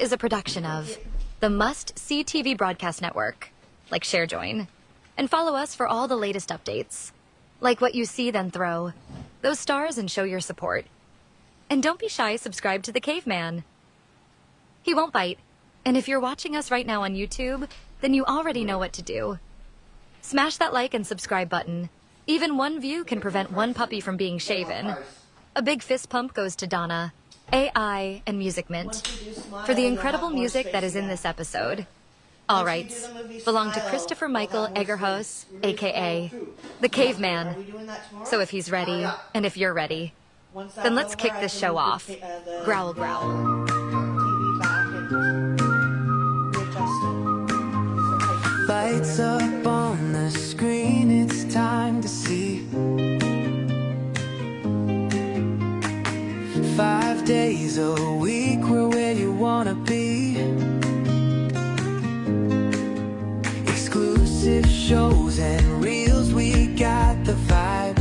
is a production of the Must See TV Broadcast Network, like ShareJoin, and follow us for all the latest updates. Like what you see, then throw those stars and show your support. And don't be shy, subscribe to the Caveman. He won't bite, and if you're watching us right now on YouTube, then you already know what to do. Smash that like and subscribe button. Even one view can prevent one puppy from being shaven. A big fist pump goes to Donna, AI, and Music Mint for the incredible music that is in this episode. All rights belong to Christopher Michael Egerhos, aka the Caveman. So if he's ready, and if you're ready, then let's kick this show off. Growl, growl. Lights up on the screen, it's time to see 5 days a week, we're where you wanna be. Exclusive shows and reels, we got the vibe.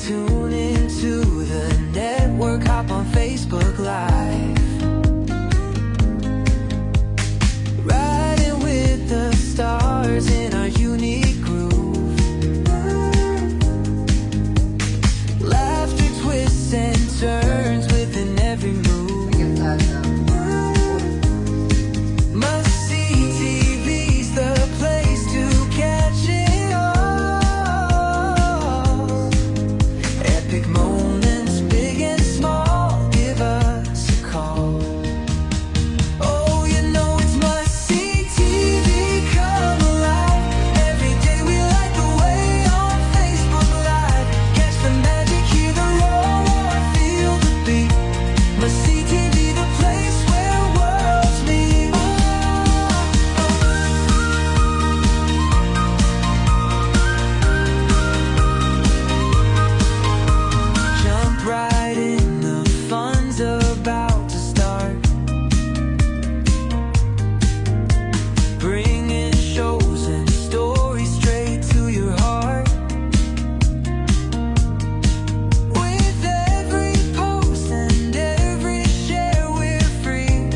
Tune into the network, hop on Facebook Live. Riding with the stars in our unique groove. Laughter twists and turns within every move. Must see TV's the place to catch it all. Epic moments, big and small, give us a call. Oh, you know it's must see TV, come alive. Every day we light the way on Facebook Live. Catch the magic, hear the roar, feel the beat. Must see TV, the place where worlds meet. Jump right in, the fun's about to start. Bringing shows and stories straight to your heart. With every post and every share, we're free.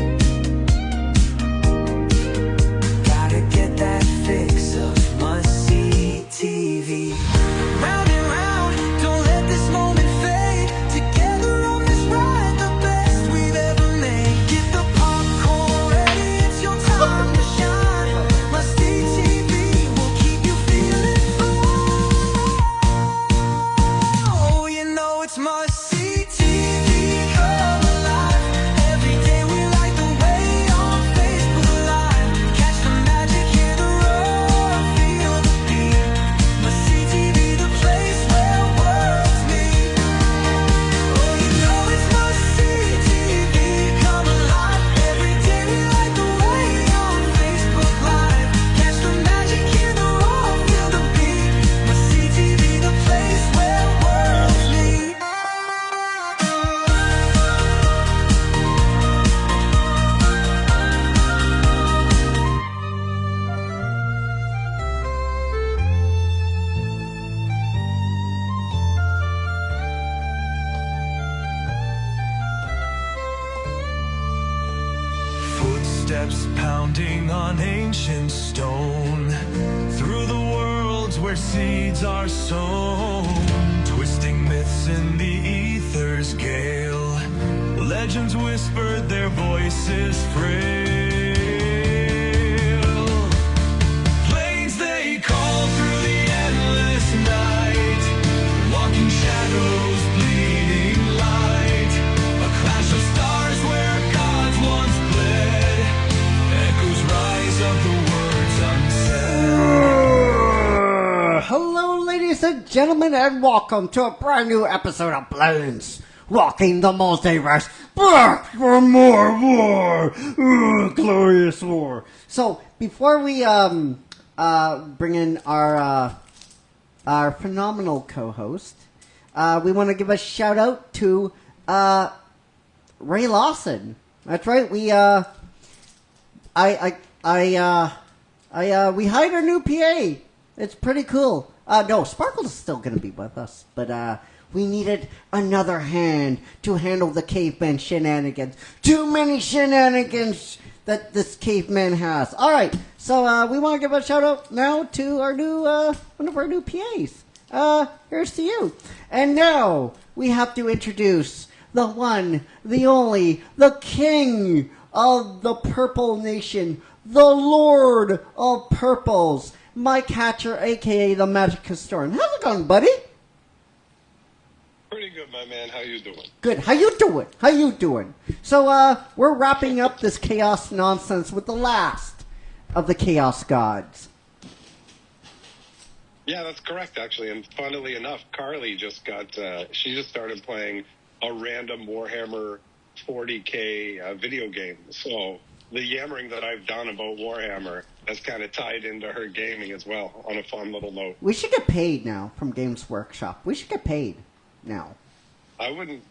Gotta get that fix of must-see TV. Round and round, don't let this moment fade. Together on this ride, the best we've ever made. Get the popcorn ready, it's your time to shine. Must-see TV will keep you feeling fine. Oh, you know it's must-see TV, come alive. Every day we light the way on Facebook Live. Catch the magic, hear the roar, feel the beat. Must-see TV, the place where worlds meet. Oh, you know it's must-see TV, come alive. Every day we light the way on Facebook Live. Catch the magic, hear the roar, feel the beat. Must-see TV, the place where worlds meet. Footsteps pounding on ancient stone, through the worlds where seeds are sown, twisting myths in the ether's gale. Legends whispered, their voices frail. Planes they call through the endless night, walking shadows, bleeding light. A clash of stars where gods once bled, echoes rise of the words unsaid. Hello, ladies and gentlemen, and welcome to a brand new episode of Planes Rocking the Multiverse. Back for more war, glorious war. So before we bring in our phenomenal co-host, we want to give a shout out to Ray Lawson. That's right. We we hired a new PA. It's pretty cool. No, Sparkle is still going to be with us, but We needed another hand to handle the caveman shenanigans. Too many shenanigans that this caveman has. All right, so we want to give a shout out now to our new one of our new PAs. Here's to you. And now we have to introduce the one, the only, the king of the Purple Nation, the Lord of Purples, Mike Hatcher, a.k.a. the Magic Historian. How's it going, buddy? Pretty good, my man. How you doing? Good. How you doing? How you doing? So, we're wrapping up this chaos nonsense with the last of the Chaos Gods. Yeah, that's correct, actually. And funnily enough, Carly just got, she just started playing a random Warhammer 40K video game. So the yammering that I've done about Warhammer has kind of tied into her gaming as well on a fun little note. We should get paid now from Games Workshop. We should get paid now. I wouldn't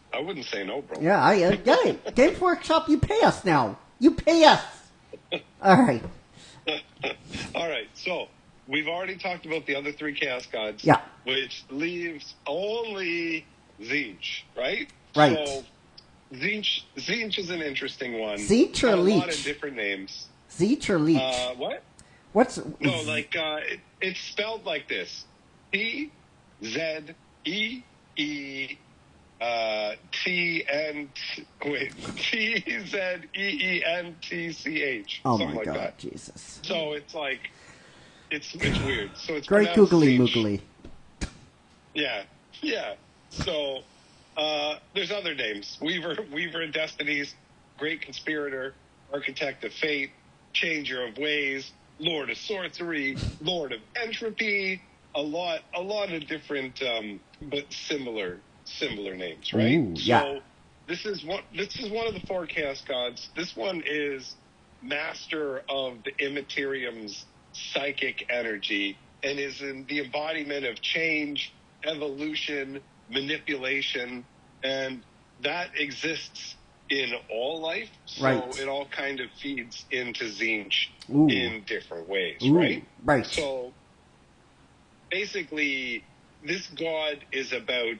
say no, bro. Yeah, yeah. Games Workshop, you pay us now. You pay us. All right. All right, so we've already talked about the other three Chaos Gods. Yeah. Which leaves only Tzeentch, right? Right. So Tzeentch is an interesting one. Tzeentch or Got a Leech? lot of different names. Tzeentch or Leech? What? What's... No, like, it's spelled like this. T-Z-E-E-N-T-C-H. Oh something my like God, that. Jesus. So it's like, it's weird. So it's Great pronounced googly Tzeentch. moogly. Yeah. So, there's other names. Weaver of Destinies, Great Conspirator, Architect of Fate, Changer of Ways, Lord of Sorcery, Lord of Entropy, a lot of different, but similar names, right? Ooh, yeah. So this is one of the four Chaos Gods. This one is master of the Immaterium's psychic energy and is in the embodiment of change, evolution, manipulation, and that exists in all life. So Right. it all kind of feeds into Tzeentch Ooh. in different ways, Ooh, right? right. So basically, this god is about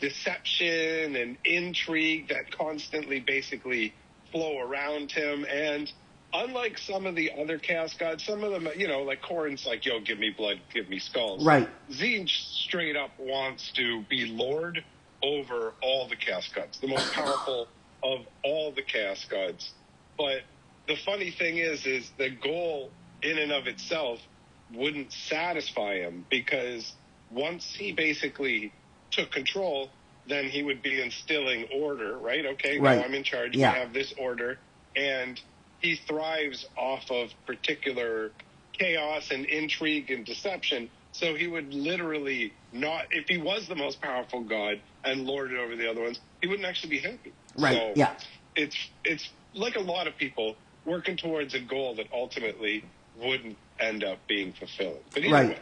deception and intrigue that constantly basically flow around him. And unlike some of the other Chaos Gods, some of them, like Corrin's like, yo, give me blood, give me skulls. Right. Tzeentch straight up wants to be lord over all the Chaos Gods, the most powerful of all the Chaos Gods. But the funny thing is the goal in and of itself wouldn't satisfy him, because once he basically took control, then he would be instilling order, right? Okay, Right. now I'm in charge. Yeah. We have this order. And he thrives off of particular chaos and intrigue and deception. So he would literally not, if he was the most powerful god and lorded over the other ones, he wouldn't actually be happy. Right, So yeah. It's like a lot of people working towards a goal that ultimately wouldn't end up being fulfilled. But either Right. way,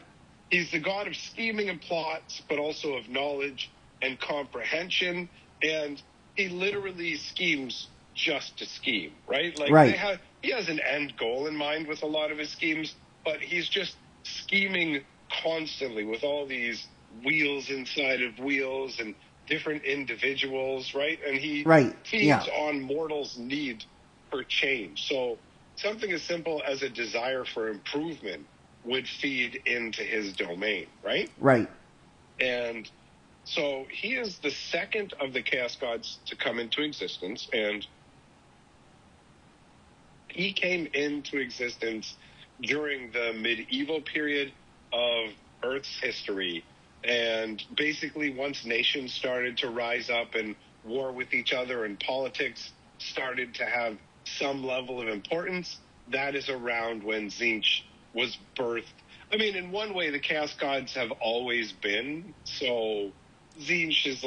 he's the god of scheming and plots, but also of knowledge and comprehension. And he literally schemes just to scheme, right? Like Right. he has an end goal in mind with a lot of his schemes, but he's just scheming constantly with all these wheels inside of wheels and different individuals, right? And he Right, feeds yeah. on mortals' need for change. So something as simple as a desire for improvement would feed into his domain, right? Right. And so he is the second of the Chaos Gods to come into existence, and he came into existence during the medieval period of Earth's history. And basically, once nations started to rise up and war with each other and politics started to have some level of importance, that is around when Tzeentch was birthed. I mean, in one way, the Chaos Gods have always been. So Tzeentch is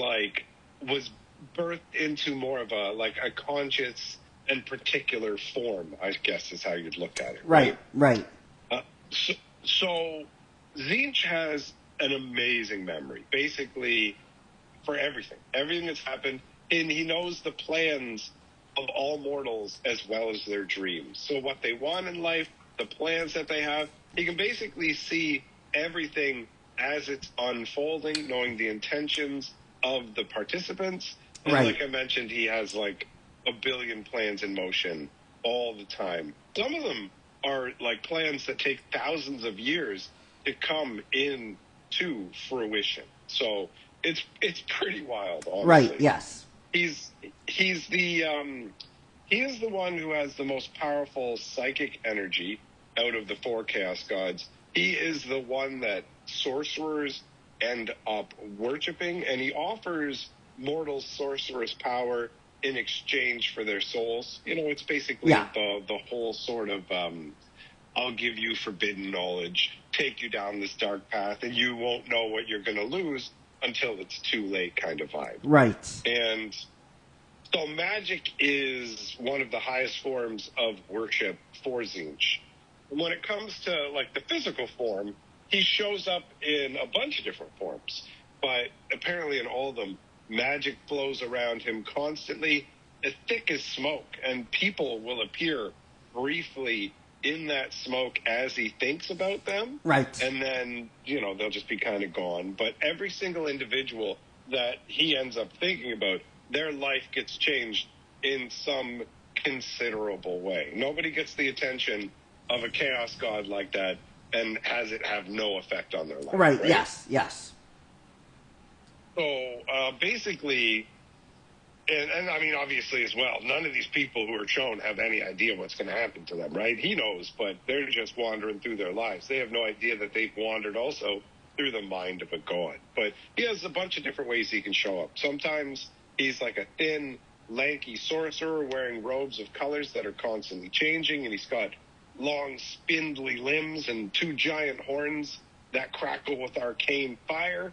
was birthed into more of a conscious and particular form, I guess is how you'd look at it. Right. Right. So Tzeentch has an amazing memory, basically, for everything that's happened, and he knows the plans of all mortals as well as their dreams. So what they want in life, the plans that they have, he can basically see everything as it's unfolding, knowing the intentions of the participants. And Right. like I mentioned, he has like a billion plans in motion all the time. Some of them are like plans that take thousands of years to come into fruition. So it's pretty wild, honestly. Right, yes. He's the he is the one who has the most powerful psychic energy out of the four chaos gods. He is the one that sorcerers end up worshiping, and he offers mortal sorcerers power in exchange for their souls. You know, it's basically Yeah. the whole sort of I'll give you forbidden knowledge, take you down this dark path, and you won't know what you're going to lose until it's too late kind of vibe. Right. And so magic is one of the highest forms of worship for Zinch. And when it comes to like the physical form, he shows up in a bunch of different forms. But apparently in all of them, magic flows around him constantly, as thick as smoke. And people will appear briefly in that smoke as he thinks about them. Right. And then, you know, they'll just be kind of gone. But every single individual that he ends up thinking about, their life gets changed in some considerable way. Nobody gets the attention of a chaos god like that and has it have no effect on their life. Right, yes. So basically, and I mean, obviously as well, none of these people who are shown have any idea what's going to happen to them, right? He knows, but they're just wandering through their lives. They have no idea that they've wandered also through the mind of a god. But he has a bunch of different ways he can show up. Sometimes he's like a thin, lanky sorcerer wearing robes of colors that are constantly changing, and he's got long, spindly limbs and two giant horns that crackle with arcane fire.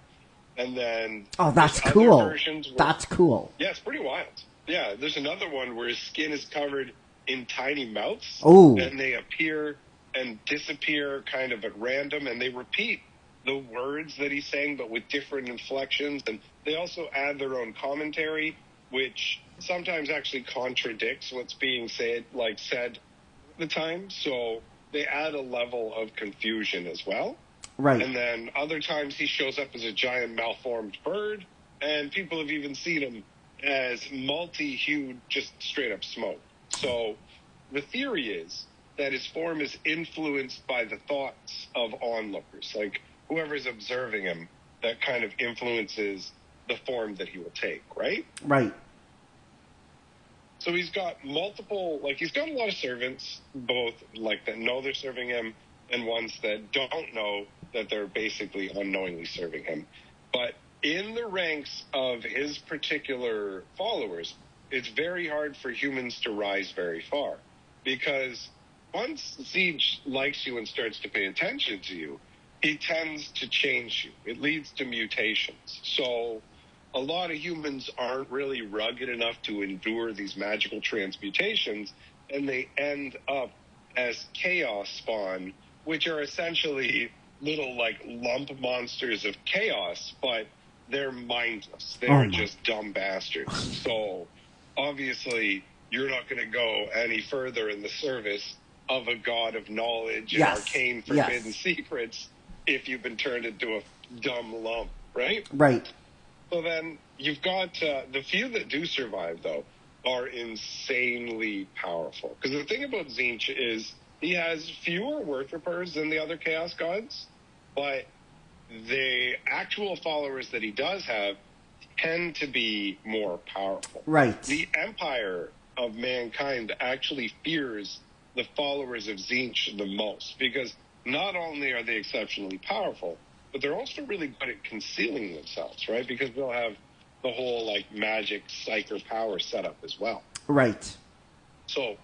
And then Oh, that's there's cool. other versions where- That's cool. yeah, it's pretty wild. Yeah, there's another one where his skin is covered in tiny mouths. Ooh. And they appear and disappear kind of at random, and they repeat the words that he's saying, but with different inflections. And they also add their own commentary, which sometimes actually contradicts what's being said at the time. So they add a level of confusion as well. Right. And then other times he shows up as a giant malformed bird, and people have even seen him as multi-hued, just straight up smoke. So the theory is that his form is influenced by the thoughts of onlookers, like whoever's observing him, that kind of influences the form that he will take, right? Right. So he's got he's got a lot of servants, both like that know they're serving him and ones that don't know that they're basically unknowingly serving him. But in the ranks of his particular followers, it's very hard for humans to rise very far. Because once Siege likes you and starts to pay attention to you, he tends to change you. It leads to mutations. So a lot of humans aren't really rugged enough to endure these magical transmutations, and they end up as chaos spawn, which are essentially little like lump monsters of chaos, but they're mindless. They're just dumb bastards. So obviously you're not going to go any further in the service of a god of knowledge and arcane forbidden secrets if you've been turned into a dumb lump, right? Right. So then you've got the few that do survive, though, are insanely powerful. Because the thing about Zinch is he has fewer worshippers than the other chaos gods, but the actual followers that he does have tend to be more powerful. Right. The empire of mankind actually fears the followers of Zinch the most, because not only are they exceptionally powerful, but they're also really good at concealing themselves, right? Because they'll have the whole like magic psyker power set up as well. Right. So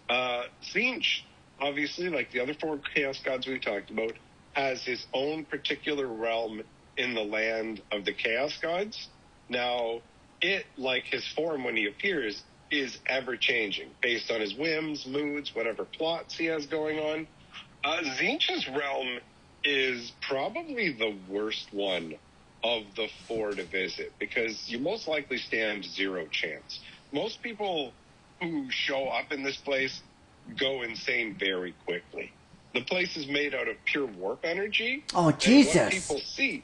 Zinch, obviously, like the other four chaos gods we talked about, has his own particular realm in the land of the chaos gods. Now, it, like his form when he appears, is ever-changing based on his whims, moods, whatever plots he has going on. Zinch's realm is probably the worst one of the four to visit, because you most likely stand zero chance. Most people who show up in this place go insane very quickly. The place is made out of pure warp energy. Oh, And Jesus. what people see,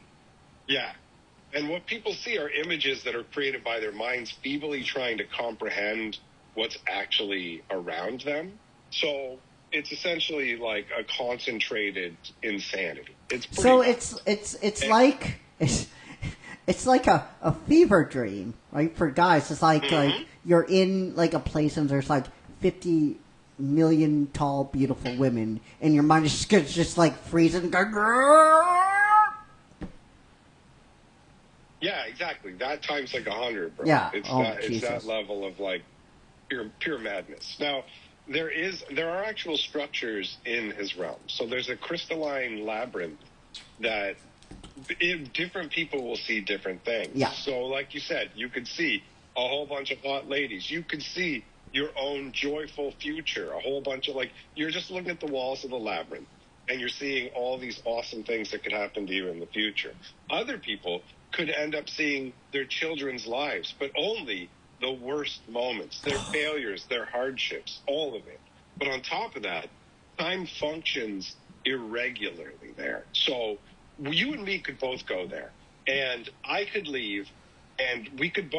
And what people see are images that are created by their minds feebly trying to comprehend what's actually around them. So it's essentially like a concentrated insanity. It's pretty So wild. it's like it's like a fever dream, right? For guys, it's like you're in like a place and there's like 50 million tall, beautiful women, and your mind is just like freezing. And going, Yeah, exactly. That time's like 100, bro. Yeah. It's Oh, that Jesus. it's that level of like pure madness. Now, there are actual structures in his realm. So there's a crystalline labyrinth that different people will see different things. Yeah. So like you said, you could see a whole bunch of hot ladies. You could see your own joyful future. A whole bunch of you're just looking at the walls of the labyrinth and you're seeing all these awesome things that could happen to you in the future. Other people could end up seeing their children's lives, but only the worst moments, their failures, their hardships, all of it. But on top of that, time functions irregularly there. So you and me could both go there, and I could leave, and we could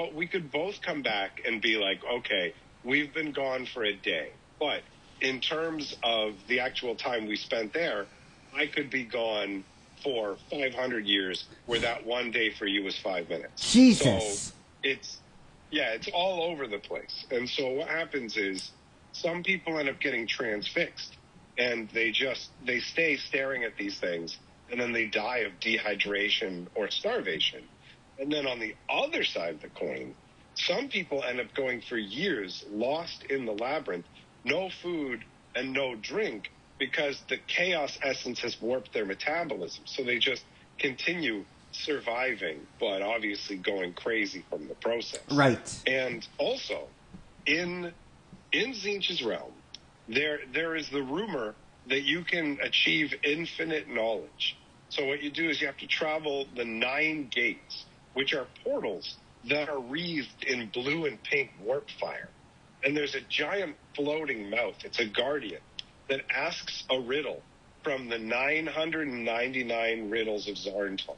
both come back and be like, okay, we've been gone for a day, but in terms of the actual time we spent there, I could be gone for 500 years, where that one day for you was 5 minutes. Jesus. So it's all over the place. And so what happens is some people end up getting transfixed, and they stay staring at these things, and then they die of dehydration or starvation. And then on the other side of the coin, some people end up going for years lost in the labyrinth, no food and no drink, because the chaos essence has warped their metabolism. So they just continue surviving, but obviously going crazy from the process. Right. And also, in Tzeentch's realm, there is the rumor that you can achieve infinite knowledge. So what you do is you have to travel the 9 gates, which are portals that are wreathed in blue and pink warp fire. And there's a giant floating mouth. It's a guardian that asks a riddle from the 999 riddles of Zarntal.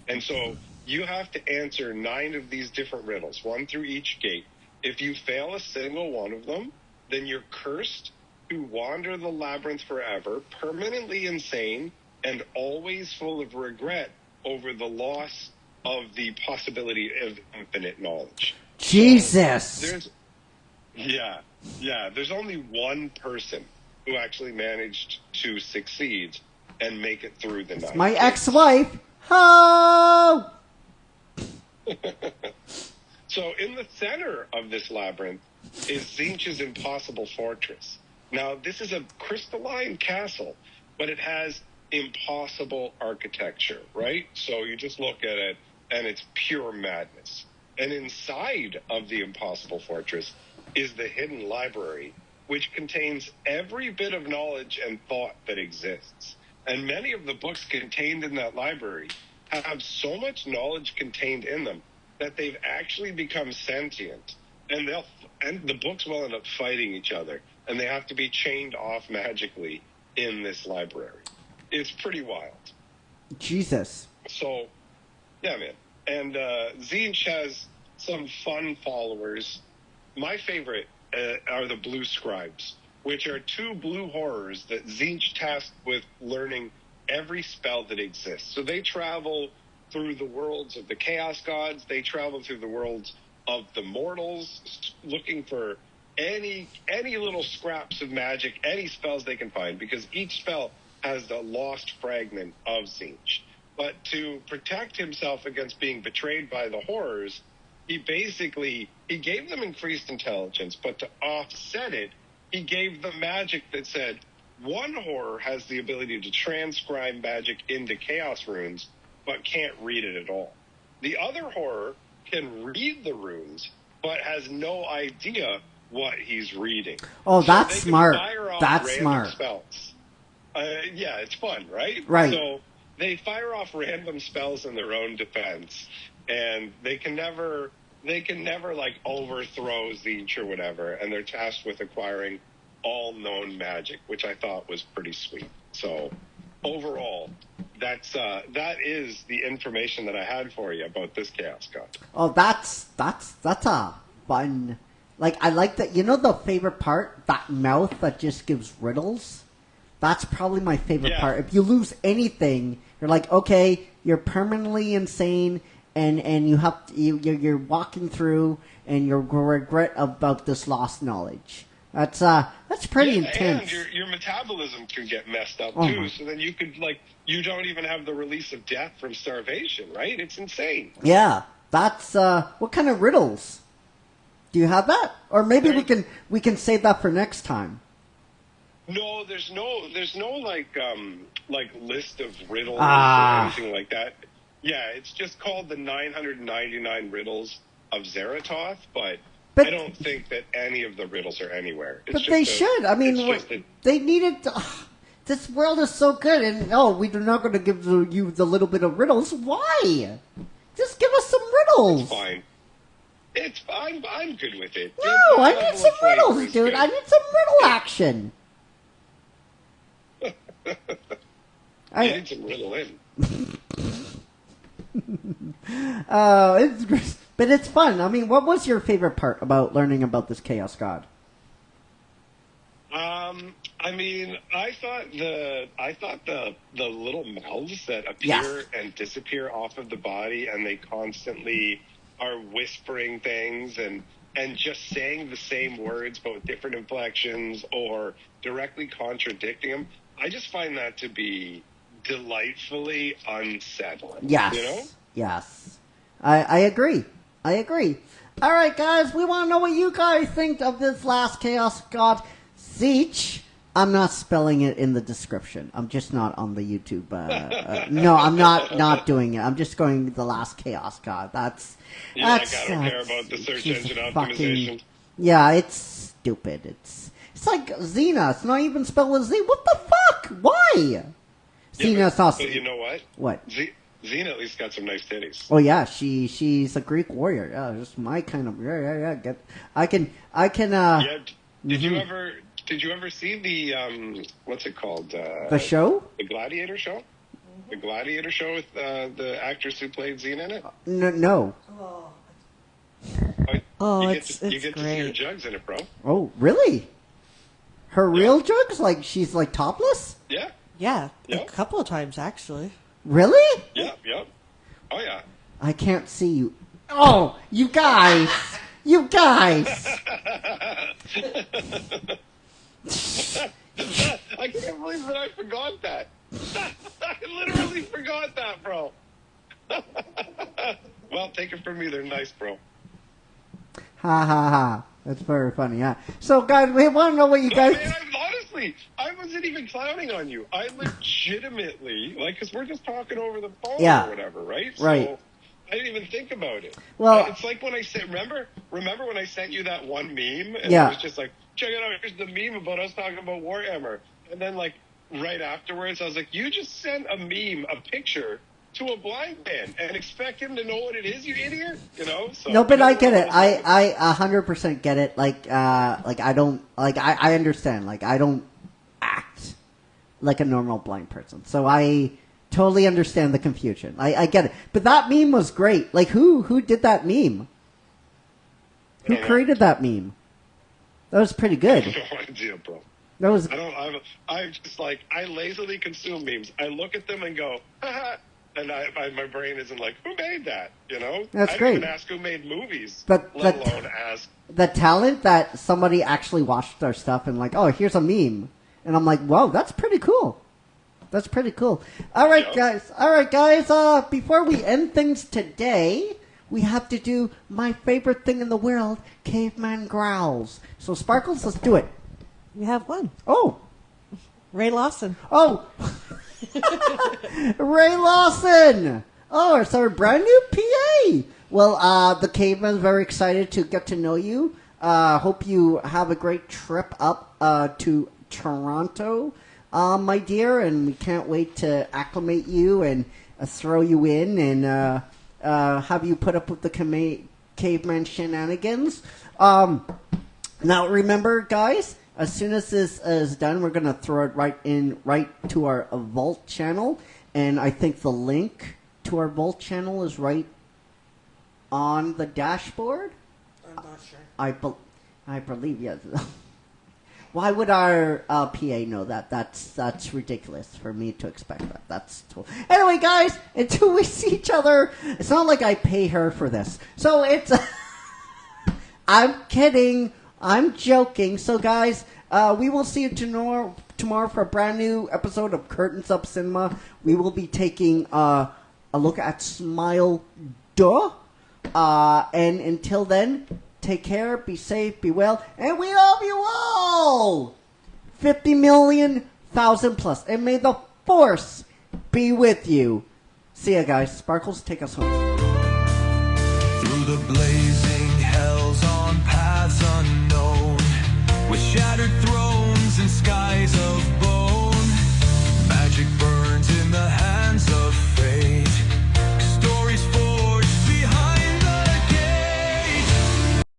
And so you have to answer 9 of these different riddles, one through each gate. If you fail a single one of them, then you're cursed to wander the labyrinth forever, permanently insane, and always full of regret over the loss of the possibility of infinite knowledge. Jesus. So there's only one person who actually managed to succeed and make it through the night. My ex-wife. Ho! So in the center of this labyrinth is Tzeentch's impossible fortress. Now, this is a crystalline castle, but it has impossible architecture, right? So you just look at it, and it's pure madness. And inside of the impossible fortress is the hidden library, which contains every bit of knowledge and thought that exists. And many of the books contained in that library have so much knowledge contained in them that they've actually become sentient. And the books will end up fighting each other, and they have to be chained off magically in this library. It's pretty wild. Jesus. So, yeah, man. And Tzeentch has some fun followers. My favorite are the Blue Scribes, which are 2 blue horrors that Tzeentch tasked with learning every spell that exists. So they travel through the worlds of the Chaos Gods. They travel through the worlds of the mortals, looking for any little scraps of magic, any spells they can find, because each spell has the lost fragment of Tzeentch. But to protect himself against being betrayed by the horrors, he gave them increased intelligence, but to offset it, he gave them magic that said one horror has the ability to transcribe magic into chaos runes, but can't read it at all. The other horror can read the runes, but has no idea what he's reading. Oh, So that's they can smart. fire off That's random smart. Spells. Yeah, it's fun, right? Right. So they fire off random spells in their own defense, and they can never like overthrow Tzeentch or whatever, and they're tasked with acquiring all known magic, which I thought was pretty sweet. So overall, that is the information that I had for you about this Chaos God. Oh, that's a fun. Like, I like that. You know the favorite part? That mouth that just gives riddles. That's probably my favorite Yeah. part. If you lose anything, you're like, okay, you're permanently insane, and you have you're walking through, and you're regret about this lost knowledge. That's pretty intense. And your metabolism can get messed up Oh too. my. So then you could you don't even have the release of death from starvation, right? It's insane. Yeah, that's what kind of riddles? Do you have that? Or maybe we can save that for next time. No, there's no like list of riddles Ah. or anything like that. Yeah, it's just called the 999 riddles of Zaratoth, but But- I don't think that any of the riddles are anywhere. It's But just they a- should. I mean, it's just a- they needed. This world is so good, and we're not going to give you the little bit of riddles. Why? Just give us some riddles. It's fine. I'm good with it. No, I The need level some of flavor riddles, is dude. good. I need some riddle action. I need some riddle in. But it's fun. I mean, what was your favorite part about learning about this Chaos God? I mean, I thought the little mouths that appear Yes. and disappear off of the body, and they constantly are whispering things and just saying the same words, both different inflections or directly contradicting them. I just find that to be delightfully unsettling. Yes. You know? Yes. I agree. I agree. All right, guys, we want to know what you guys think of this last Chaos God Siege. I'm not spelling it in the description. I'm just not on the YouTube. No, I'm not doing it. I'm just going the last Chaos God. That's Yeah, like, I don't care about the search just engine fucking- optimization. Yeah, it's stupid. It's like Xena. It's not even spelled with Z. What the fuck? Why? Yeah, Xena's not. but you know what? What? Xena at least got some nice titties. Oh yeah, she's a Greek warrior. Yeah, just my kind of. Yeah. I can. Yeah. Did you mhm. ever see the what's it called? The show? The Gladiator show. The Gladiator show with the actress who played Xena in it. No. Oh, you it's get to see her great. jugs in it, bro. Oh, really? Her real jugs? Like she's like topless? Yeah, Yeah, Yeah. a couple of times actually. Really? yeah. Oh yeah. I can't see you. Oh, you guys! You guys! I can't believe that I forgot that. I literally forgot that, bro. Well, take it from me. They're nice, bro. Ha ha ha. That's very funny, yeah. So, guys, we want to know what you guys. Man, honestly, I wasn't even clowning on you. I legitimately, because we're just talking over the phone Yeah. or whatever, right? Right. So I didn't even think about it. Well- It's like when I said, remember when I sent you that one meme? And Yeah. it was just like, check it out, here's the meme about us talking about Warhammer. And then, right afterwards, I was like, you just sent a meme, a picture, to a blind man and expect him to know what it is, you idiot? You know? So, No, but I get it. I 100% get it. I don't, I understand. Like, I don't act like a normal blind person. So I totally understand the confusion. I get it. But that meme was great. Like, who did that meme? Who created that meme? That was pretty I good. have no idea, bro. That was, I'm just I lazily consume memes. I look at them and go, haha. And my brain isn't like, who made that? You know? That's I great. didn't even ask who made movies, But let that- alone ask. the talent that somebody actually watched our stuff and like, oh, here's a meme. And I'm like, whoa, that's pretty cool. That's pretty cool. All right, Yeah. guys. Before we end things today, we have to do my favorite thing in the world, caveman growls. So, Sparkles, let's do it. We have one. Oh, Ray Lawson. oh. Ray Lawson. Oh, it's our brand new PA. Well, the caveman's very excited to get to know you. Hope you have a great trip up to Toronto, my dear, and we can't wait to acclimate you and throw you in and have you put up with the caveman shenanigans. Now, remember, guys, as soon as this is done, we're going to throw it right to our Vault channel. And I think the link to our Volt channel is right on the dashboard. I'm not sure. I believe, yes. Why would our PA know that? That's ridiculous for me to expect that. That's anyway, guys. Until we see each other, it's not like I pay her for this. So it's. I'm kidding. I'm joking. So, guys, we will see you tomorrow for a brand new episode of Curtains Up Cinema. We will be taking a look at Smile Duh. And until then, take care, be safe, be well, and we love you all! 50 million, 1,000 plus. And may the Force be with you. See ya, guys. Sparkles, take us home. Through the blazing hells on paths unknown, with shattered throats.